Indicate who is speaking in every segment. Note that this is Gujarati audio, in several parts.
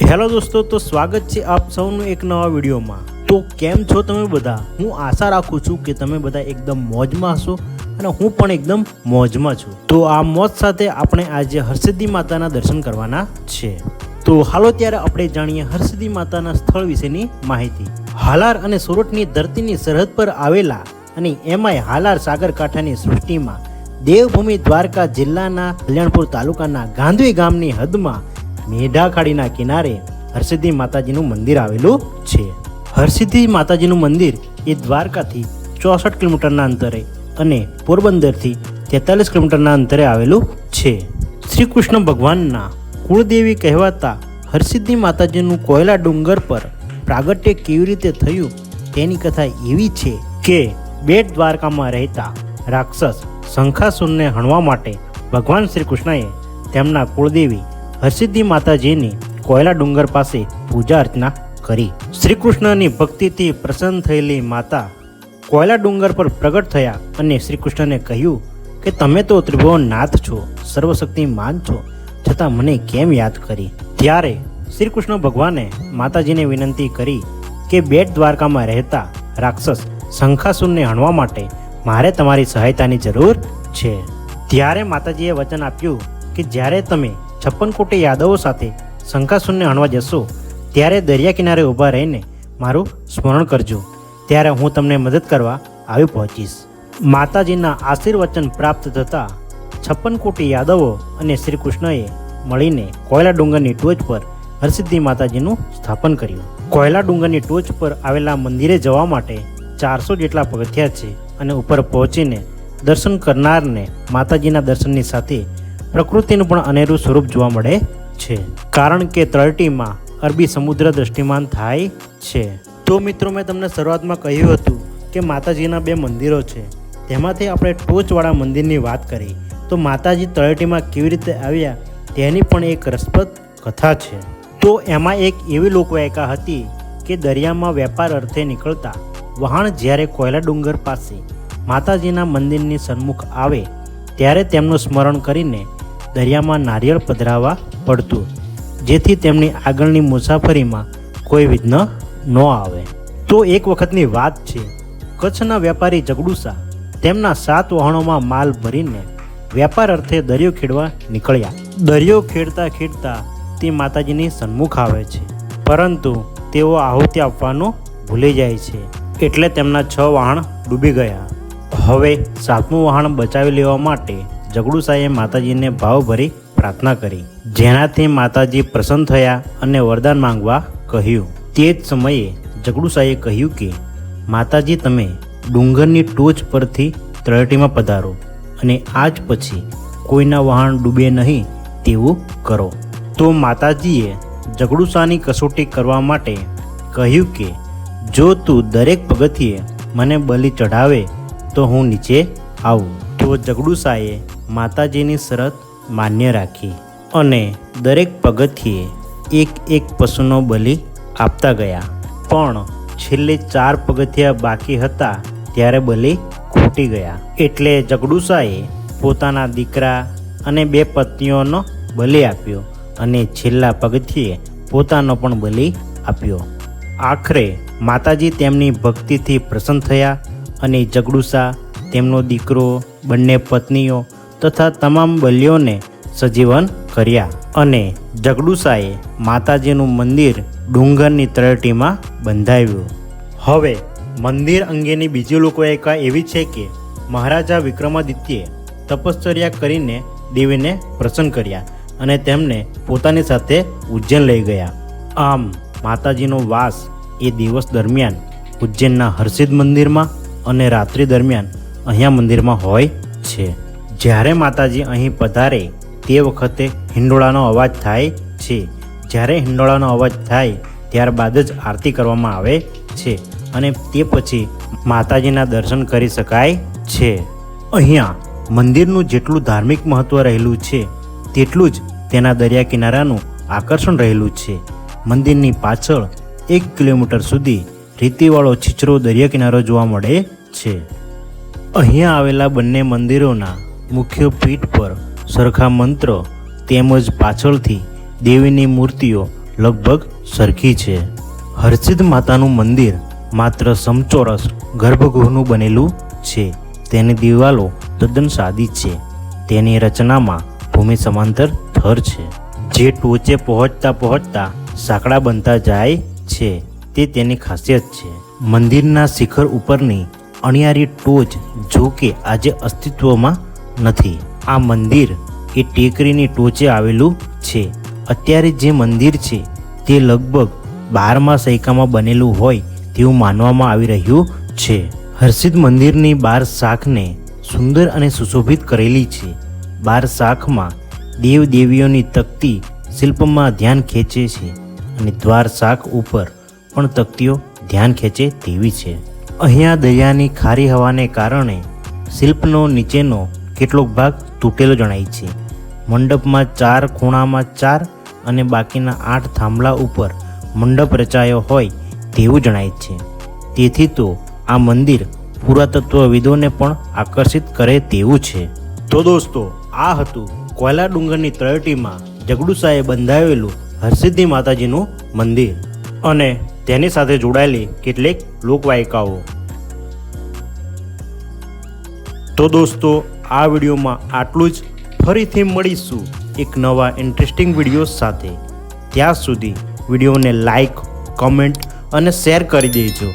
Speaker 1: હેલો દોસ્તો, તો સ્વાગત છે આપ સૌનું એક નવા વિડીયોમાં। તો કેમ છો તમે બધા? હું આશા રાખું છું કે તમે બધા એકદમ મોજમાં હશો અને હું પણ એકદમ મોજમાં છું। તો આ મોજ સાથે આપણે આજે હરસિદ્ધિ માતાના દર્શન કરવાના છે। તો હાલો ત્યારે આપણે જાણીએ હરસિદ્ધિ માતાના સ્થળ વિશેની માહિતી। હાલાર અને સોરઠની ધરતીની સરહદ પર આવેલા અને એમાંય હાલાર સાગરકાંઠાની સૃષ્ટિમાં દેવભૂમિ દ્વારકા જિલ્લાના કલ્યાણપુર તાલુકાના ગાંધવી ગામની હદમાં મેઢા ખાડીના કિનારે હરસિદ્ધિ માતાજીનું મંદિર આવેલું છે। હરસિદ્ધિ માતાજીનું મંદિર એ દ્વારકાથી 64 કિલોમીટરના અંતરે અને પોરબંદરથી 43 કિલોમીટરના અંતરે આવેલું છે। શ્રી કૃષ્ણ ભગવાનના કુળદેવી કહેવાતા હરસિદ્ધિ માતાજીનું કોયલા ડુંગર પર પ્રાગટ્ય કેવી રીતે થયું તેની કથા એવી છે કે બેટ દ્વારકામાં રહેતા રાક્ષસ શંખાસુરને હણવા માટે ભગવાન શ્રી કૃષ્ણએ તેમના કુળદેવી હરસિદ્ધિ માતાજીની કોયલા ડુંગર પાસે પૂજા અર્ચના કરી। શ્રી કૃષ્ણની ભક્તિથી પ્રસન્ન થયેલી માતા કોયલા ડુંગર પર પ્રગટ થયા અને શ્રી કૃષ્ણને કહ્યું કે તમે તો ત્રિભુવન નાથ છો, સર્વશક્તિમાન છો, છતાં મને કેમ યાદ કરી? ત્યારે શ્રી કૃષ્ણ ભગવાને માતાજીને વિનંતી કરી કે બેટ દ્વારકામાં રહેતા રાક્ષસ શંખાસુરને હણવા માટે મારે તમારી સહાયતાની જરૂર છે। ત્યારે માતાજીએ વચન આપ્યું કે જ્યારે તમે 56 કોટી યાદવો સાથે શંખાસુરને હણવા જશો ત્યારે દરિયા કિનારે ઊભા રહીને મારું સ્મરણ કરજો, ત્યારે હું તમને મદદ કરવા આવી પહોંચીશ। માતાજીના આશીર્વચન પ્રાપ્ત થતાં 56 કોટી યાદવો અને શ્રી કૃષ્ણએ મળીને કોયલા ડુંગરની ટોચ પર હરસિદ્ધિ માતાજીનું સ્થાપન કર્યું। કોયલા ડુંગરની ટોચ પર આવેલા મંદિરે જવા માટે 400 જેટલા પગથિયા છે અને ઉપર પહોંચીને દર્શન કરનારને માતાજીના દર્શનની સાથે પ્રકૃતિનું પણ અનેરું સ્વરૂપ જોવા મળે છે, કારણ કે તળેટીમાં અરબી સમુદ્ર દ્રષ્ટિમાન થાય છે। તો મિત્રો, મેં તમને શરૂઆતમાં કહ્યું હતું કે માતાજીના 2 મંદિરો છે, તેમાંથી આપણે ટોચવાળા મંદિરની વાત કરી તો માતાજી તળેટીમાં કેવી રીતે આવ્યા તેની પણ એક રસપ્રદ કથા છે। તો એમાં એક એવી લોકવાયકા હતી કે દરિયામાં વેપાર અર્થે નીકળતા વહાણ જ્યારે કોયલા ડુંગર પાસે માતાજીના મંદિરની સન્મુખ આવે ત્યારે તેમનું સ્મરણ કરીને દરિયામાં નારિયેળ પધરાવવા પડતું, જેથી તેમની આગળની મુસાફરીમાં કોઈ વિઘ્ન ન આવે। તો એક વખતની વાત છે, કચ્છના વેપારી જગડુસા તેમના 7 વહાણોમાં માલ ભરીને વેપાર અર્થે દરિયો ખેડવા નીકળ્યા। દરિયો ખેડતા ખેડતા તે માતાજીની સન્મુખ આવે છે, પરંતુ તેઓ આહુતિ આપવાનું ભૂલી જાય છે, એટલે તેમના 6 વહાણ ડૂબી ગયા। હવે 7મું વહાણ બચાવી લેવા માટે જગડુસાએ માતાજીને ભાવભરી પ્રાર્થના કરી, જેનાથી માતાજી પ્રસન્ન થયા અને વરદાન માંગવા કહ્યું। તે જ સમયે જગડુસાએ કહ્યું કે માતાજી, તમે ડુંગરની ટોચ પરથી તળેટીમાં પધારો અને આજ પછી કોઈના વહાણ ડૂબે નહીં તેવું કરો। તો માતાજીએ જગડુસાની કસોટી કરવા માટે કહ્યું કે જો તું દરેક પગથિયે મને બલિ ચઢાવે તો હું નીચે આવું। તો જગડુસાએ માતાજીની શરત માન્ય રાખી અને દરેક પગથિયે એક પશુનો બલિ આપતા ગયા, પણ છેલ્લે 4 પગથિયા બાકી હતા ત્યારે બલિ ખૂટી ગયા, એટલે જગડુસાએ પોતાના દીકરા અને 2 પત્નીઓનો બલિ આપ્યો અને છેલ્લા પગથિયે પોતાનો પણ બલિ આપ્યો। આખરે માતાજી તેમની ભક્તિથી પ્રસન્ન થયા અને જગડુસા, તેમનો દીકરો, બંને પત્નીઓ તથા તમામ બલિઓને સજીવન કર્યા અને જગડુસાએ માતાજીનું મંદિર ડુંગરની તળેટીમાં બંધાવ્યું। હવે મંદિર અંગેની બીજી લોકવાયકા એવી છે કે મહારાજા વિક્રમાદિત્યે તપશ્ચર્યા કરીને દેવીને પ્રસન્ન કર્યા અને તેમને પોતાની સાથે ઉજ્જૈન લઈ ગયા। આમ માતાજીનો વાસ એ દિવસ દરમિયાન ઉજ્જૈનના હરસિદ્ધ મંદિરમાં અને રાત્રિ દરમિયાન અહીંયા મંદિરમાં હોય છે। જ્યારે માતાજી અહીં પધારે તે વખતે હિંડોળાનો અવાજ થાય છે। જ્યારે હિંડોળાનો અવાજ થાય ત્યારબાદ જ આરતી કરવામાં આવે છે અને તે પછી માતાજીના દર્શન કરી શકાય છે। અહીંયા મંદિરનું જેટલું ધાર્મિક મહત્ત્વ રહેલું છે તેટલું જ તેના દરિયા કિનારાનું આકર્ષણ રહેલું છે। મંદિરની પાછળ 1 કિલોમીટર સુધી રેતીવાળો છીછરો દરિયા કિનારો જોવા મળે છે। અહીંયા આવેલા બંને મંદિરોના મુખ્ય પીઠ પર સરખા મંત્ર તેમજ પાછળથી દેવીની મૂર્તિઓ લગભગ સરખી છે. હરસિદ્ધ માતાનું મંદિર માત્ર સમચોરસ ગર્ભગૃહનું બનેલું છે. તેની દિવાલો તદ્દન સાદી છે. તેની રચનામાં ભૂમિ સમાંતર થર છે, જે ટોચે પહોંચતા સાંકડા બનતા જાય છે. તે તેની ખાસિયત છે. મંદિરના શિખર ઉપરની અણિયારી ટોચ જો કે આજે અસ્તિત્વમાં નથી. આ મંદિર એ ટેકરીની ટોચે આવેલું છે. અત્યારે જે મંદિર છે તે લગભગ 12મા સૈકામાં બનેલું હોય તેવું માનવામાં આવી રહ્યું છે. હરસિદ્ધ મંદિરની 12 શાખને સુંદર અને સુશોભિત કરેલી છે. 12 શાખમાં દેવ દેવીઓની તકતી શિલ્પમાં ધ્યાન ખેંચે છે અને દ્વાર શાખ ઉપર પણ તકતીઓ ધ્યાન ખેંચે તેવી છે. અહીંયા દરિયાની ખારી હવાને કારણે શિલ્પનો નીચેનો કેટલોક ભાગ તૂટેલો જણાય છે. મંડપમાં 4 ખૂણામાં 4 અને બાકીના 8 થાંભલા ઉપર મંડપ રચાયો હોય તેવું જણાય છે. તેથી તો આ મંદિર પુરાતત્વવિદોને પણ આકર્ષિત કરે તેવું છે. તો દોસ્તો, આ હતું કોયલા ડુંગરની તળેટીમાં જગડુસાએ બંધાવેલું હરસિદ્ધિ માતાજીનું મંદિર અને તેની સાથે જોડાયેલી કેટલીક લોકવાયકાઓ. તો દોસ્તો, આ વિડીયોમાં આટલું જ. ફરીથી મળીશું એક નવા ઇન્ટરેસ્ટિંગ વિડીયો સાથે. ત્યાં સુધી વિડીયોને લાઈક, કમેન્ટ અને શેર કરી દેજો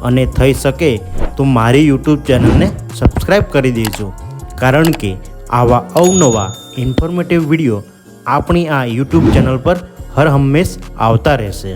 Speaker 1: અને થઈ શકે તો મારી યુટ્યુબ ચેનલને સબસ્ક્રાઈબ કરી દેજો, કારણ કે આવા અવનવા ઇન્ફોર્મેટિવ વિડીયો આપણી આ યુટ્યુબ ચેનલ પર હર હંમેશ આવતા રહેશે.